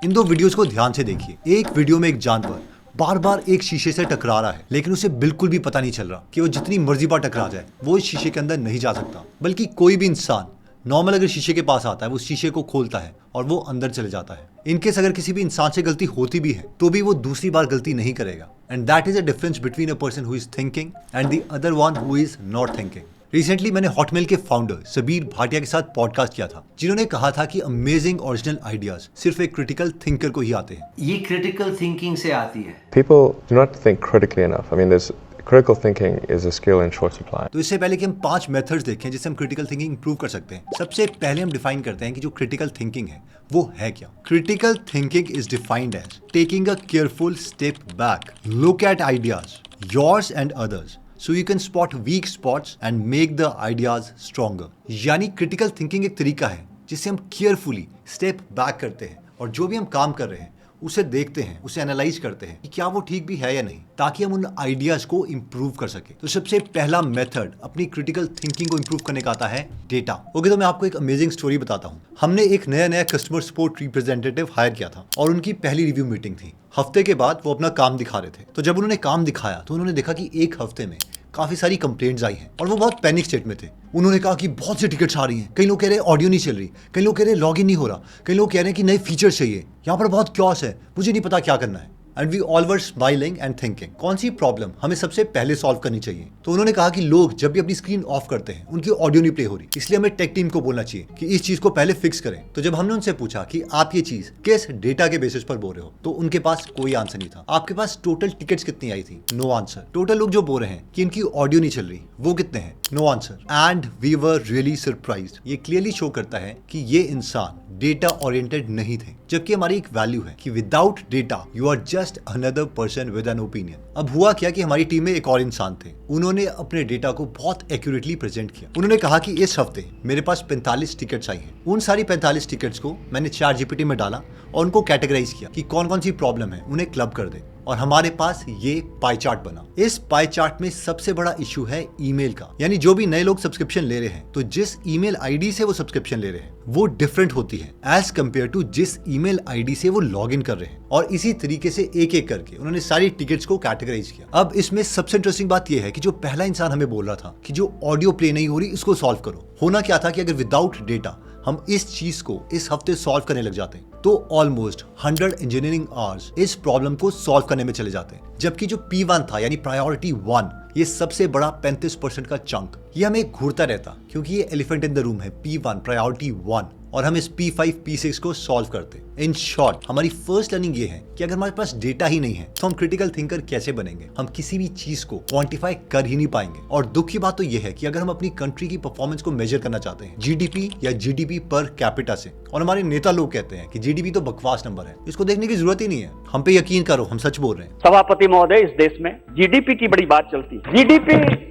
इन दो वीडियोस को ध्यान से देखिए। एक वीडियो में एक जानवर बार बार एक शीशे से टकरा रहा है, लेकिन उसे बिल्कुल भी पता नहीं चल रहा कि वो जितनी मर्जी बार टकरा जाए वो इस शीशे के अंदर नहीं जा सकता। बल्कि कोई भी इंसान नॉर्मल अगर शीशे के पास आता है वो शीशे को खोलता है और वो अंदर चले जाता है। इनकेस अगर किसी भी इंसान से गलती होती भी है तो भी वो दूसरी बार गलती नहीं करेगा। And that is a difference between a person who is thinking and the other one who is not thinking. Recently मैंने हॉटमेल के फाउंडर सबीर भाटिया के साथ पॉडकास्ट किया था, जिन्होंने कहा था कि अमेजिंग ओरिजिनल आइडियाज सिर्फ एक क्रिटिकल थिंकर को ही आते हैं। ये क्रिटिकल थिंकिंग से आती है। People do not think critically enough. I mean, critical thinking is a skill in short supply. तो इससे पहले कि हम 5 मेथड्स देखें जिससे हम क्रिटिकल थिंकिंग इंप्रूव कर सकते हैं, सबसे पहले हम डिफाइन करते हैं कि जो क्रिटिकल थिंकिंग है वो है क्या। Critical thinking is defined as taking a careful step back, look at ideas yours and others so you can spot weak spots and make the ideas stronger। यानी क्रिटिकल थिंकिंग एक तरीका है जिससे हम केयरफुली स्टेप बैक करते हैं और जो भी हम काम कर रहे हैं उसे देखते हैं, उसे एनालाइज करते हैं कि क्या वो ठीक भी है या नहीं, ताकि हम उन आइडियाज को इंप्रूव कर सके। तो सबसे पहला मेथड अपनी क्रिटिकल थिंकिंग को इंप्रूव करने का आता है डेटा। ओके, तो मैं आपको एक अमेजिंग स्टोरी बताता हूँ। हमने एक नया कस्टमर सपोर्ट रिप्रेजेंटेटिव हायर किया था और उनकी पहली रिव्यू मीटिंग थी। हफ्ते के बाद वो अपना काम दिखा रहे थे। तो जब उन्होंने काम दिखाया तो उन्होंने देखा कि एक हफ्ते में काफी सारी कंप्लेंट्स आई हैं और वो बहुत पैनिक स्टेट में थे। उन्होंने कहा कि बहुत से टिकट्स आ रही हैं, कई लोग कह रहे हैं ऑडियो नहीं चल रही, कई लोग कह रहे हैं लॉगिन नहीं हो रहा, कई लोग कह रहे हैं कि नए फीचर्स चाहिए, यहाँ पर बहुत क्योस है, मुझे नहीं पता क्या करना है। And we all were smiling and thinking कौन सी प्रॉब्लम हमें सबसे पहले सॉल्व करनी चाहिए। तो उन्होंने कहा कि लोग जब भी अपनी स्क्रीन ऑफ करते हैं उनकी ऑडियो नहीं प्ले हो रही, इसलिए हमें टेक टीम को बोलना चाहिए कि इस चीज को पहले फिक्स करें। तो जब हमने उनसे पूछा कि आप ये चीज किस डेटा के बेसिस पर बोल रहे हो, तो उनके पास कोई आंसर नहीं था। आपके पास टोटल टिकट्स कितनी आई थी? No answer. टोटल लोग जो बोल रहे हैं कि इनकी ऑडियो नहीं चल रही वो कितने हैं? No answer. And we were really surprised. ये क्लियरली शो करता है कि ये इंसान डेटा ओरिएंटेड नहीं थे, जबकि हमारी एक वैल्यू है कि without data you are just another person with an opinion. अब हुआ क्या कि हमारी टीम में एक और इंसान थे, उन्होंने अपने डेटा को बहुत एक्यूरेटली प्रेजेंट किया। उन्होंने कहा कि इस हफ्ते मेरे पास 45 टिकट्स आई हैं। उन सारी 45 टिकट्स को मैंने ChatGPT में डाला और उनको कैटेगराइज किया कि कौन कौन सी प्रॉब्लम है, उन्हें क्लब कर दे, और हमारे पास ये पाई चार्ट बना। इस पाई चार्ट में सबसे बड़ा इशू है ईमेल का, यानी जो भी नए लोग सब्सक्रिप्शन ले रहे हैं तो जिस ईमेल आईडी से वो सब्सक्रिप्शन ले रहे हैं वो डिफरेंट होती है एज कंपेयर टू जिस ईमेल आईडी से वो लॉग इन कर रहे हैं। और इसी तरीके से एक एक करके उन्होंने सारी टिकट्स को कैटेगराइज किया। अब इसमें सबसे इंटरेस्टिंग बात यह है कि जो पहला इंसान हमें बोल रहा था कि जो ऑडियो प्ले नहीं हो रही इसको सॉल्व करो, होना क्या था कि अगर विदाउट डेटा हम इस चीज को इस हफ्ते सॉल्व करने लग जाते हैं तो ऑलमोस्ट 100 इंजीनियरिंग आवर्स इस प्रॉब्लम को सॉल्व करने में चले जाते हैं। जबकि जो P1 था यानी प्रायोरिटी 1, ये सबसे बड़ा 35% का चंक ये हमें घूरता रहता, क्योंकि ये एलिफेंट इन द रूम है P1 प्रायोरिटी 1, और हम इस P5 P6 को सॉल्व करते। इन शॉर्ट हमारी फर्स्ट लर्निंग ये है कि अगर हमारे पास डेटा ही नहीं है तो हम क्रिटिकल थिंकर कैसे बनेंगे? हम किसी भी चीज को क्वांटिफाई कर ही नहीं पाएंगे। और दुख की बात तो यह है कि अगर हम अपनी कंट्री की परफॉर्मेंस को मेजर करना चाहते हैं GDP या GDP पर कैपिटा से, और हमारे नेता लोग कहते हैं कि GDP तो बकवास नंबर है, इसको देखने की जरूरत ही नहीं है, हम पे यकीन करो हम सच बोल रहे हैं। सभापति महोदय, इस देश में GDP की बड़ी बात चलती है। GDP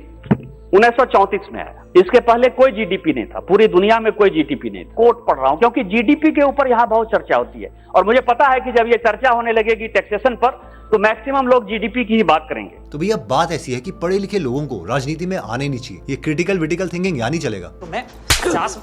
1934 में आया, इसके पहले कोई GDP नहीं था, पूरी दुनिया में कोई GDP नहीं था। कोट पढ़ रहा हूं क्योंकि GDP के ऊपर यहाँ बहुत चर्चा होती है और मुझे पता है कि जब ये चर्चा होने लगेगी टैक्सेशन पर तो मैक्सिमम लोग GDP की ही बात करेंगे। तो भैया बात ऐसी है कि पढ़े लिखे लोगों को राजनीति में आने नहीं चाहिए, ये क्रिटिकल थिंकिंग यहाँ नहीं चलेगा। तो मैं 50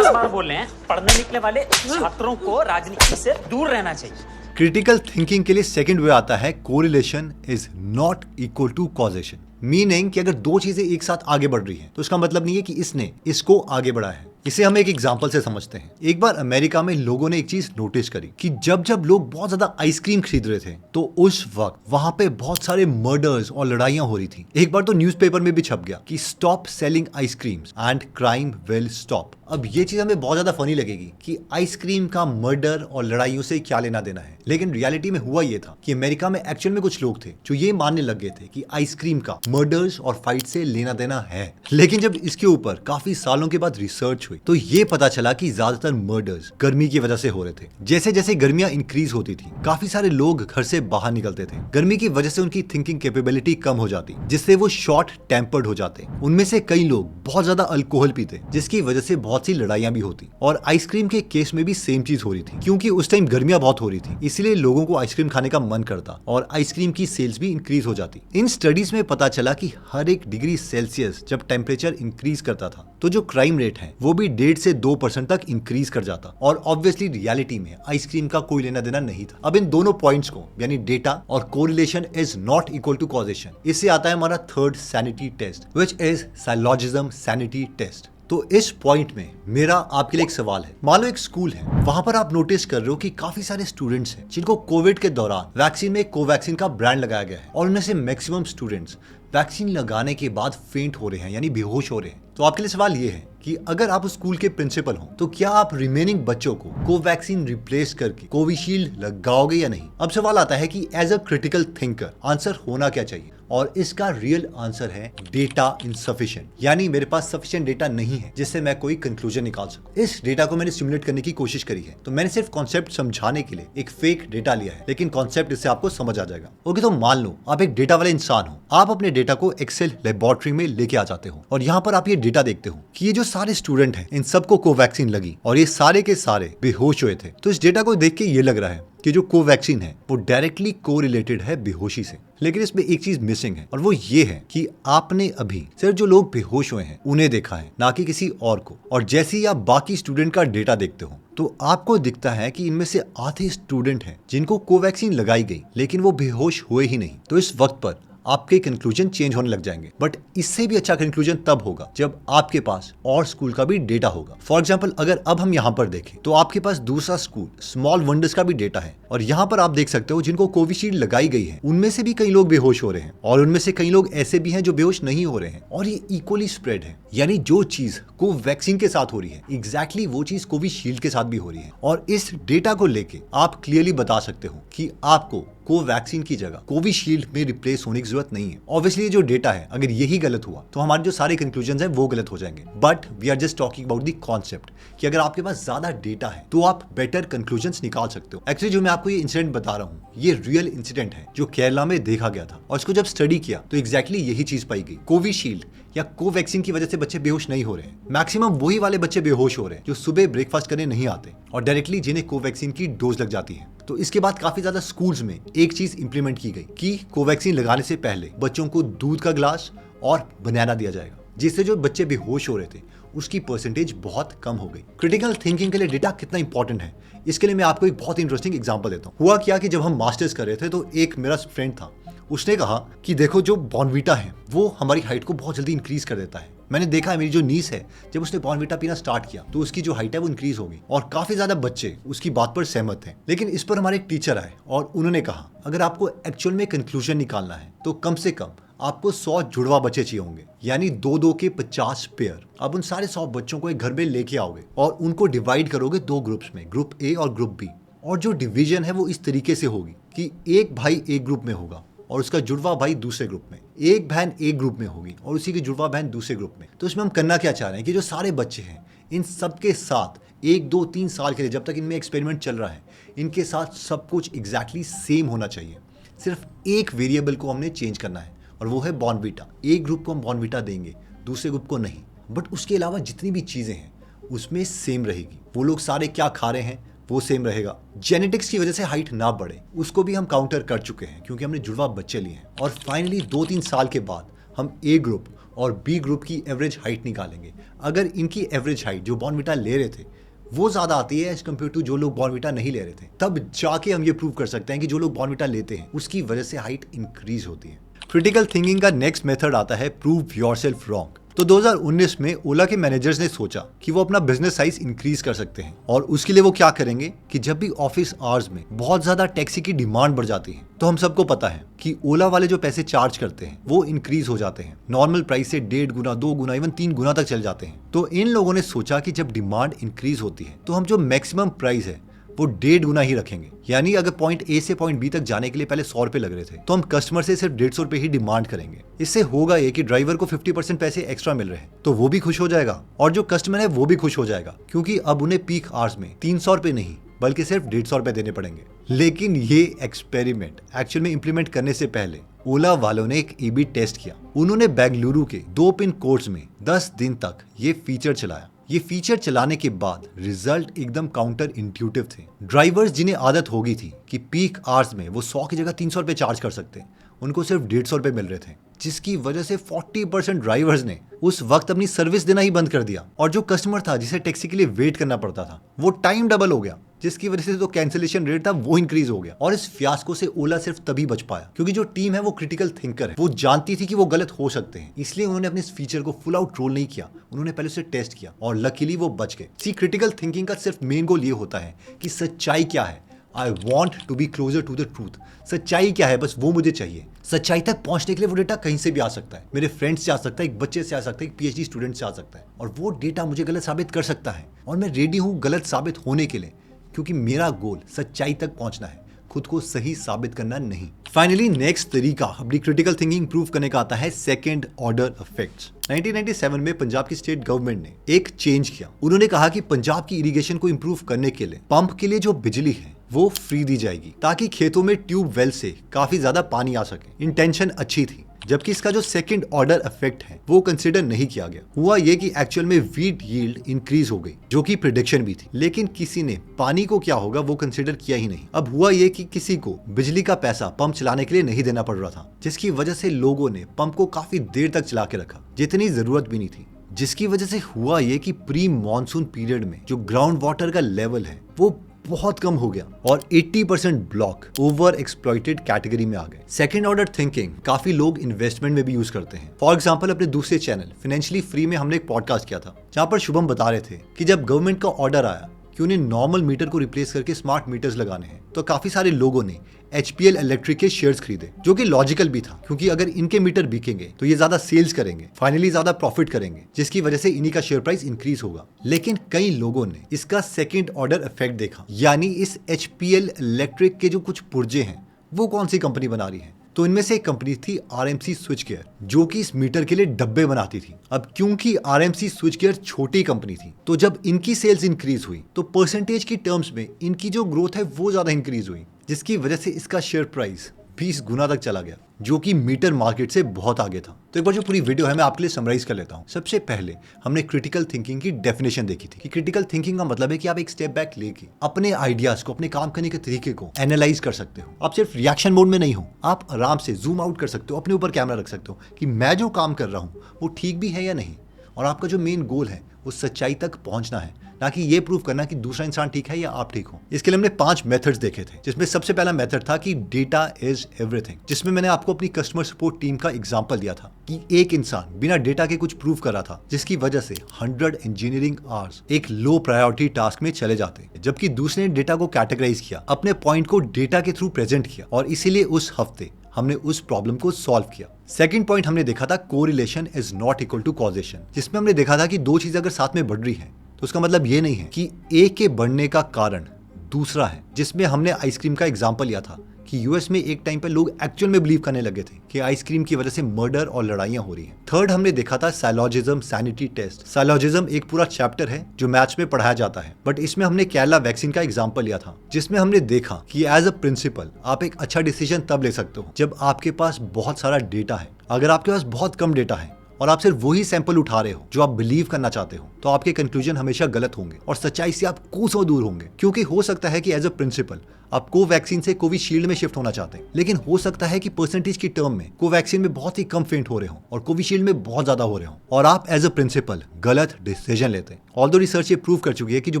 बार बोल रहे हैं, पढ़ने निकले वाले छात्रों को राजनीति से दूर रहना चाहिए। क्रिटिकल थिंकिंग के लिए सेकंड वे आता है correlation is not equal to causation. Meaning कि अगर दो चीजें एक साथ आगे बढ़ रही हैं तो इसका मतलब नहीं है कि इसने इसको आगे बढ़ाया है। इसे हम एक एग्जांपल से समझते हैं। एक बार अमेरिका में लोगों ने एक चीज नोटिस करी कि जब जब लोग बहुत ज्यादा आइसक्रीम खरीद रहे थे तो उस वक्त वहां पे बहुत सारे मर्डर्स और लड़ाइयां हो रही थी। एक बार तो न्यूज़पेपर में भी छप गया कि stop selling ice creams and crime will stop. अब ये चीज हमें बहुत ज्यादा फनी लगेगी कि आइसक्रीम का मर्डर और लड़ाइयों से क्या लेना देना है, लेकिन रियलिटी में हुआ ये था कि अमेरिका में एक्चुअल में कुछ लोग थे जो ये मानने लग गए थे कि आइसक्रीम का मर्डर्स और फाइट से लेना देना है। लेकिन जब इसके ऊपर काफी सालों के बाद रिसर्च हुई तो ये पता चला कि ज्यादातर मर्डर्स गर्मी की वजह से हो रहे थे। जैसे जैसे गर्मियां इंक्रीज होती थी काफी सारे लोग घर से बाहर निकलते थे। गर्मी की वजह से उनकी थिंकिंग कैपेबिलिटी कम हो जाती, जिससे वो शॉर्ट टेम्पर्ड हो जाते। उनमें से कई लोग बहुत ज्यादा अल्कोहल पीते, जिसकी वजह से बहुत सी लड़ाइयां भी होती। और आइसक्रीम के केस में भी सेम चीज हो रही थी, क्योंकि उस टाइम गर्मियां बहुत हो रही थी, इसलिए लोगों को आइसक्रीम खाने का मन करता और आइसक्रीम की सेल्स भी इंक्रीज हो जाती। इन स्टडीज में पता चला कि हर 1 डिग्री सेल्सियस जब टेम्परेचर इंक्रीज करता था तो जो क्राइम रेट है वो भी भी 1.5 से 2% तक इंक्रीज कर जाता। और ऑब्वियसली रियलिटी में आइसक्रीम का कोई लेना देना नहीं था। अब इन दोनों पॉइंट्स को यानी डेटा और correlation is not equal to causation, इससे आता है हमारा third sanity test which is syllogism sanity test. तो इस पॉइंट में मेरा आपके लिए एक सवाल है। मान लो एक स्कूल है, वहां पर आप नोटिस कर रहे हो कि काफी सारे स्टूडेंट्स हैं जिनको कोविड के दौरान वैक्सीन में कोवैक्सीन का ब्रांड लगाया गया है और उनमें से मैक्सिमम स्टूडेंट्स वैक्सीन लगाने के बाद फेंट हो रहे हैं यानी बेहोश हो रहे हैं। तो आपके लिए सवाल ये है कि अगर आप उस स्कूल के प्रिंसिपल हो तो क्या आप रिमेनिंग बच्चों को कोवैक्सीन रिप्लेस करके कोविशील्ड लगाओगे या नहीं। अब सवाल आता है कि as a critical thinker answer होना क्या चाहिए, और इसका रियल आंसर है डेटा इनसफिशिएंट, यानी मेरे पास सफिशिएंट डेटा नहीं है जिससे मैं कोई कंक्लूजन निकाल सकूं। इस डेटा को मैंने सिमुलेट करने की कोशिश करी है, तो मैंने सिर्फ कॉन्सेप्ट समझाने के लिए एक फेक डेटा लिया है, लेकिन कॉन्सेप्ट इससे आपको समझ आ जाएगा। ओके, तो मान लो आप एक डेटा वाले इंसान हो, आप अपने डेटा को एक्सेल लेबोरेटरी में लेके आ जाते हो और यहाँ पर आप ये डेटा देखते हो कि ये जो सारे स्टूडेंट हैं इन सबको कोवैक्सीन लगी और ये सारे के सारे बेहोश हुए थे। तो इस डेटा को देख के ये लग रहा है कि जो कोवैक्सीन है वो डायरेक्टली कोरिलेटेड है बेहोशी से। लेकिन इसमें एक चीज मिसिंग है और वो ये है कि आपने अभी सिर्फ जो लोग बेहोश हुए हैं उन्हें देखा है, ना कि किसी और को। और जैसे ही आप बाकी स्टूडेंट का डेटा देखते हो तो आपको दिखता है कि इनमें से आधे स्टूडेंट हैं जिनको कोवैक्सीन लगाई गई लेकिन वो बेहोश हुए ही नहीं। तो इस वक्त पर आपके कंक्लूजन चेंज होने लग जाएंगे। बट इससे भी अच्छा कंक्लूजन तब होगा जब आपके पास और स्कूल का भी डेटा होगा। फॉर एग्जांपल, अगर अब हम यहाँ पर देखें तो आपके पास दूसरा स्कूल स्मॉल वंडर्स का भी डेटा है और यहाँ पर आप देख सकते हो जिनको कोविशील्ड लगाई गई है उनमें से भी कई लोग बेहोश हो रहे हैं और उनमें से कई लोग ऐसे भी हैं जो बेहोश नहीं हो रहे हैं, और ये इक्वली स्प्रेड है। यानी जो चीज कोवैक्सीन के साथ हो रही है एग्जैक्टली वो चीज कोविशील्ड के साथ भी हो रही है। और इस डेटा को लेके आप क्लियरली बता सकते हो कि आपको कोवैक्सीन की जगह कोविशील्ड में रिप्लेस होने की जरूरत नहीं है। ऑब्वियसली ये जो डेटा है अगर यही गलत हुआ तो हमारे जो सारे कंक्लूजन हैं वो गलत हो जाएंगे। But we are just talking about the concept कि अगर आपके पास ज्यादा डेटा है तो आप बेटर कंक्लूजन्स निकाल सकते हो। एक्चुअली जो मैं आपको ये इंसिडेंट बता रहा हूँ ये रियल इंसिडेंट है जो केरला में देखा गया था, और इसको जब स्टडी किया तो एग्जैक्टली यही चीज पाई गई। कोविशील्ड या कोवैक्सीन की वजह से बच्चे बेहोश नहीं हो रहे हैं। मैक्सिमम वही वाले बच्चे बेहोश हो रहे हैं जो सुबह ब्रेकफास्ट करने नहीं आते और डायरेक्टली जिन्हें कोवैक्सीन की डोज लग जाती है। तो इसके बाद काफी ज्यादा स्कूल्स में एक चीज इंप्लीमेंट की गई कि कोवैक्सीन लगाने से पहले बच्चों को दूध का ग्लास और बनाना दिया जाएगा, जिससे जो बच्चे बेहोश हो रहे थे उसकी परसेंटेज बहुत कम हो गई। क्रिटिकल थिंकिंग के लिए डेटा कितना इंपॉर्टेंट है इसके लिए मैं आपको एक बहुत इंटरेस्टिंग एग्जांपल देता हूँ। हुआ क्या कि जब हम मास्टर्स कर रहे थे तो एक मेरा फ्रेंड था, उसने कहा कि देखो जो बॉर्नवीटा है वो हमारी हाइट को बहुत जल्दी इंक्रीज कर देता है। मैंने देखा है मेरी जो नीस है जब उसने बॉर्नवीटा पीना स्टार्ट किया तो उसकी जो हाइट है वो इंक्रीज हो गई और काफी ज्यादा बच्चे उसकी बात पर सहमत थे। लेकिन इस पर हमारे एक टीचर आए और उन्होंने कहा अगर आपको एक्चुअल में कंक्लूजन निकालना है तो कम से कम आपको 100 जुड़वा बच्चे चाहिए होंगे, यानी 2-2 के 50 पेयर। अब उन सारे 100 बच्चों को एक घर में लेके आओगे और उनको डिवाइड करोगे 2 ग्रुप्स में, ग्रुप ए और ग्रुप बी। और जो डिवीजन है वो इस तरीके से होगी कि एक भाई एक ग्रुप में होगा और उसका जुड़वा भाई दूसरे ग्रुप में, एक बहन एक ग्रुप में होगी और उसी की जुड़वा बहन दूसरे ग्रुप में। तो इसमें हम करना क्या चाह रहे हैं कि जो सारे बच्चे हैं इन सबके साथ 1, 2, 3 साल के लिए जब तक इनमें एक्सपेरिमेंट चल रहा है इनके साथ सब कुछ एग्जैक्टली सेम होना चाहिए। सिर्फ एक वेरिएबल को हमने चेंज करना है और वो है बॉर्नवीटा। एक ग्रुप को हम बॉर्नवीटा देंगे, दूसरे ग्रुप को नहीं। बट उसके अलावा जितनी भी चीज़ें हैं उसमें सेम रहेगी। वो लोग सारे क्या खा रहे हैं वो सेम रहेगा। जेनेटिक्स की वजह से हाइट ना बढ़े उसको भी हम काउंटर कर चुके हैं क्योंकि हमने जुड़वा बच्चे लिए हैं। और फाइनली 2-3 साल के बाद हम ए ग्रुप और बी ग्रुप की एवरेज हाइट निकालेंगे। अगर इनकी एवरेज हाइट जो बॉर्नवीटा ले रहे थे वो ज़्यादा आती है एज कम्पेयर टू जो लोग बॉर्नवीटा नहीं ले रहे थे, तब जाके हम ये प्रूव कर सकते हैं कि जो लोग बॉर्नवीटा लेते हैं उसकी वजह से हाइट इंक्रीज होती है। क्रिटिकल थिंकिंग का नेक्स्ट मेथड आता है प्रूव योरसेल्फ रॉन्ग। तो 2019 में ओला के मैनेजर्स ने सोचा कि वो अपना बिजनेस साइज इंक्रीज कर सकते हैं और उसके लिए वो क्या करेंगे कि जब भी ऑफिस आवर्स में बहुत ज्यादा टैक्सी की डिमांड बढ़ जाती है तो हम सबको पता है कि ओला वाले जो पैसे चार्ज करते हैं वो इंक्रीज हो जाते हैं, नॉर्मल प्राइस से 1.5 गुना, 2 गुना, इवन 3 गुना तक चल जाते हैं। तो इन लोगों ने सोचा कि जब डिमांड इंक्रीज होती है तो हम जो मैक्सिमम प्राइस है वो 1.5 गुना ही रखेंगे। यानी अगर पॉइंट ए से पॉइंट बी तक जाने के लिए पहले 100 रुपए लग रहे थे तो हम कस्टमर से सिर्फ 150 रुपए ही डिमांड करेंगे। इससे होगा ये कि ड्राइवर को 50% पैसे एक्स्ट्रा मिल रहे हैं तो वो भी खुश हो जाएगा और जो कस्टमर है वो भी खुश हो जाएगा क्योंकि अब उन्हें पीक आवर्स में 300 रुपए नहीं बल्कि सिर्फ 150 रुपए देने पड़ेंगे। लेकिन ये एक्सपेरिमेंट एक्चुअल में इंप्लीमेंट करने से पहले ओला वालों ने एक ए/बी टेस्ट किया। उन्होंने बेंगलुरु के 2 पिन कोड्स में 10 दिन तक ये फीचर चलाया। ये फीचर चलाने के बाद रिजल्ट एकदम काउंटर इंट्यूटिव थे। ड्राइवर्स जिन्हें आदत होगी थी कि पीक आवर्स में वो 100 की जगह 300 रुपये चार्ज कर सकते हैं, उनको सिर्फ 150 रुपये मिल रहे थे, जिसकी वजह से 40% ड्राइवर्स ने उस वक्त अपनी सर्विस देना ही बंद कर दिया। और जो कस्टमर था जिसे टैक्सी के लिए वेट करना पड़ता था, वो टाइम डबल हो गया, जिसकी वजह से जो कैंसिलेशन रेट था वो इंक्रीज हो गया। और इस फियास्को से ओला सिर्फ तभी बच पाया क्योंकि जो टीम है वो क्रिटिकल थिंकर है, वो जानती थी कि वो गलत हो सकते हैं, इसलिए उन्होंने अपने इस फीचर को फुल आउट रोल नहीं किया, उन्होंने पहले उसे टेस्ट किया और लकीली वो बच गए। सी क्रिटिकल थिंकिंग का सिर्फ मेन गोल ये होता है कि सच्चाई क्या है, I want to be closer to the truth. सच्चाई क्या है, बस वो मुझे चाहिए। सच्चाई तक पहुंचने के लिए वो डेटा कहीं से भी आ सकता है, मेरे फ्रेंड्स से आ सकता है, एक बच्चे से आ सकता है, एक पीएचडी स्टूडेंट से आ सकता है, और वो डेटा मुझे गलत साबित कर सकता है। और मैं रेडी हूं गलत साबित होने के लिए, क्योंकि मेरा गोल सच्चाई तक पहुंचना है, खुद को सही साबित करना नहीं। फाइनली नेक्स्ट तरीका अपनी क्रिटिकल थिंकिंग प्रूव करने का आता है सेकंड ऑर्डर इफेक्ट्स। 1997 में पंजाब की स्टेट गवर्नमेंट ने एक चेंज किया। उन्होंने कहा कि पंजाब की इरिगेशन को इंप्रूव करने के लिए पंप के लिए जो बिजली है वो फ्री दी जाएगी, ताकि खेतों में ट्यूबवेल से काफी ज्यादा पानी आ सके। इंटेंशन अच्छी थी, जबकि इसका जो सेकंड ऑर्डर इफेक्ट है वो कंसिडर नहीं किया गया। हुआ ये कि एक्चुअल में वीट यील्ड इंक्रीज हो गई, जो कि प्रेडिक्शन भी थी, लेकिन किसी ने पानी को क्या होगा वो कंसिडर किया ही नहीं। अब हुआ ये कि किसी को बिजली का पैसा पंप चलाने के लिए नहीं देना पड़ रहा था, जिसकी वजह से लोगों ने पंप को काफी देर तक चला के रखा, जितनी जरूरत भी नहीं थी। जिसकी वजह से हुआ ये कि प्री मॉनसून पीरियड में जो ग्राउंड वाटर का लेवल है वो बहुत कम हो गया और 80% ब्लॉक ओवर एक्सप्लॉइटेड कैटेगरी में आ गए। सेकंड ऑर्डर थिंकिंग काफी लोग इन्वेस्टमेंट में भी यूज करते हैं। फॉर एग्जांपल अपने दूसरे चैनल फाइनेंशियली फ्री में हमने एक पॉडकास्ट किया था, जहां पर शुभम बता रहे थे कि जब गवर्नमेंट का ऑर्डर आया कि उन्हें नॉर्मल मीटर को रिप्लेस करके स्मार्ट मीटर्स लगाने हैं, तो काफी सारे लोगों ने HPL इलेक्ट्रिक के शेयर्स खरीदे, जो कि लॉजिकल भी था, क्योंकि अगर इनके मीटर बिकेंगे तो ये ज्यादा सेल्स करेंगे, फाइनली ज्यादा प्रॉफिट करेंगे, जिसकी वजह से इन्हीं का शेयर प्राइस इंक्रीज होगा। लेकिन कई लोगों ने इसका सेकंड ऑर्डर इफेक्ट देखा, यानी इस HPL इलेक्ट्रिक के जो कुछ पुर्जे हैं वो कौन सी कंपनी बना रही है। तो इनमें से एक कंपनी थी RMC स्विचगियर, जो कि इस मीटर के लिए डब्बे बनाती थी। अब क्योंकि RMC स्विचगियर छोटी कंपनी थी, तो जब इनकी सेल्स इंक्रीज हुई तो परसेंटेज की टर्म्स में इनकी जो ग्रोथ है वो ज्यादा इंक्रीज हुई, जिसकी वजह से इसका शेयर प्राइस 20 गुना तक चला गया, जो कि मीटर मार्केट से बहुत आगे था। तो एक बार जो पूरी वीडियो है मैं आपके लिए समराइज कर लेता हूं। सबसे पहले हमने क्रिटिकल थिंकिंग की डेफिनेशन देखी थी कि क्रिटिकल थिंकिंग का मतलब है कि आप एक स्टेप बैक लेके अपने आइडियाज को, अपने काम करने के तरीके को एनालाइज कर सकते हो। आप सिर्फ रिएक्शन मोड में नहीं हो, आप आराम से जूम आउट कर सकते हो, अपने ऊपर कैमरा रख सकते हो कि मैं जो काम कर रहा हूँ वो ठीक भी है या नहीं, और आपका जो मेन गोल है वो सच्चाई तक पहुंचना है, ना कि ये प्रूव करना कि दूसरा इंसान ठीक है या आप ठीक हो। इसके लिए हमने 5 मेथड्स देखे थे, जिसमें सबसे पहला मेथड था कि डेटा इज एवरीथिंग, जिसमें मैंने आपको अपनी कस्टमर सपोर्ट टीम का एग्जांपल दिया था कि एक इंसान बिना डेटा के कुछ प्रूव कर रहा था, जिसकी वजह से 100 इंजीनियरिंग आवर्स एक लो प्रायोरिटी टास्क में चले जाते, जबकि दूसरे ने डेटा को कैटेगराइज किया, अपने पॉइंट को डेटा के थ्रू प्रेजेंट किया, और इसीलिए उस हफ्ते हमने उस प्रॉब्लम को सॉल्व किया। सेकंड पॉइंट हमने देखा था correlation is not equal to causation, जिसमें हमने देखा था कि दो चीजें अगर साथ में बढ़ रही हैं तो उसका मतलब ये नहीं है कि एक के बढ़ने का कारण दूसरा है, जिसमें हमने आइसक्रीम का एग्जांपल लिया था कि यूएस में एक टाइम पर लोग एक्चुअल में बिलीव करने लगे थे कि आइसक्रीम की वजह से मर्डर और लड़ाइयां हो रही हैं। थर्ड हमने देखा था साइलॉजिज्म सैनिटी टेस्ट। साइलॉजिज्म एक पूरा चैप्टर है जो मैथ्स में पढ़ाया जाता है, बट इसमें हमने केरला वैक्सीन का एग्जांपल लिया था, जिसमें हमने देखा कि एज अ प्रिंसिपल आप एक अच्छा डिसीजन तब ले सकते हो जब आपके पास बहुत सारा डेटा है। अगर आपके पास बहुत कम डेटा है और आप सिर्फ वही सैंपल उठा रहे हो जो आप बिलीव करना चाहते हो, तो आपके कंक्लूजन हमेशा गलत होंगे और सच्चाई से आप कोसों दूर होंगे। क्योंकि हो सकता है कि एज अ प्रिंसिपल आप कोवैक्सीन से कोविशील्ड में शिफ्ट होना चाहते हैं, लेकिन हो सकता है कि परसेंटेज की टर्म में कोवैक्सीन में बहुत ही कम फेंट हो रहे हो और कोविशील्ड में बहुत ज्यादा हो रहे हो, और आप एज अ प्रिंसिपल गलत डिसीजन लेते हैं। ऑल्दो रिसर्च ये प्रूव कर चुकी है कि जो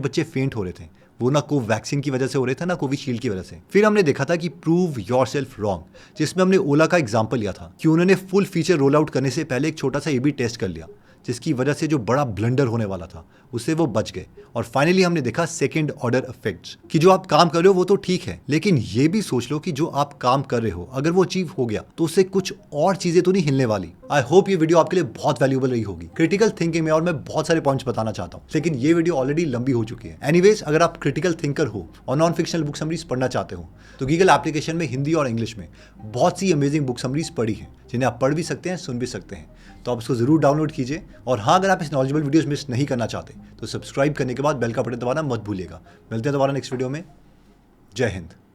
बच्चे फेंट हो रहे थे वो ना कोवैक्सीन की वजह से हो रहे थे ना कोविशील्ड की वजह से। फिर हमने देखा था कि प्रूव योरसेल्फ रॉन्ग, जिसमें हमने ओला का एग्जांपल लिया था कि उन्होंने फुल फीचर रोल आउट करने से पहले एक छोटा सा ए/बी टेस्ट कर लिया, जिसकी वजह से जो बड़ा ब्लंडर होने वाला था उससे वो बच गए। और फाइनली हमने देखा सेकंड ऑर्डर इफेक्ट्स, कि जो आप काम कर रहे हो वो तो ठीक है, लेकिन ये भी सोच लो कि जो आप काम कर रहे हो अगर वो अचीव हो गया तो उससे कुछ और चीजें तो नहीं हिलने वाली। आई होप ये वीडियो आपके लिए बहुत वैल्यूएबल रही होगी क्रिटिकल थिंकिंग में, और मैं बहुत सारे पॉइंट्स बताना चाहता हूँ, लेकिन ये वीडियो ऑलरेडी लंबी हो चुकी है। एनीवेज, अगर आप क्रिटिकल थिंकर हो और नॉन फिक्शनल बुक समरीज पढ़ना चाहते हो तो गूगल एप्लीकेशन में हिंदी और इंग्लिश में बहुत सी अमेजिंग बुक समरीज पढ़ी है, जिन्हें आप पढ़ भी सकते हैं, सुन भी सकते हैं। तो आप इसको जरूर डाउनलोड कीजिए। और हाँ, अगर आप इस नॉलेजेबल वीडियोस मिस नहीं करना चाहते तो सब्सक्राइब करने के बाद बेल का बटन दबाना मत भूलिएगा। मिलते हैं दोबारा नेक्स्ट वीडियो में। जय हिंद।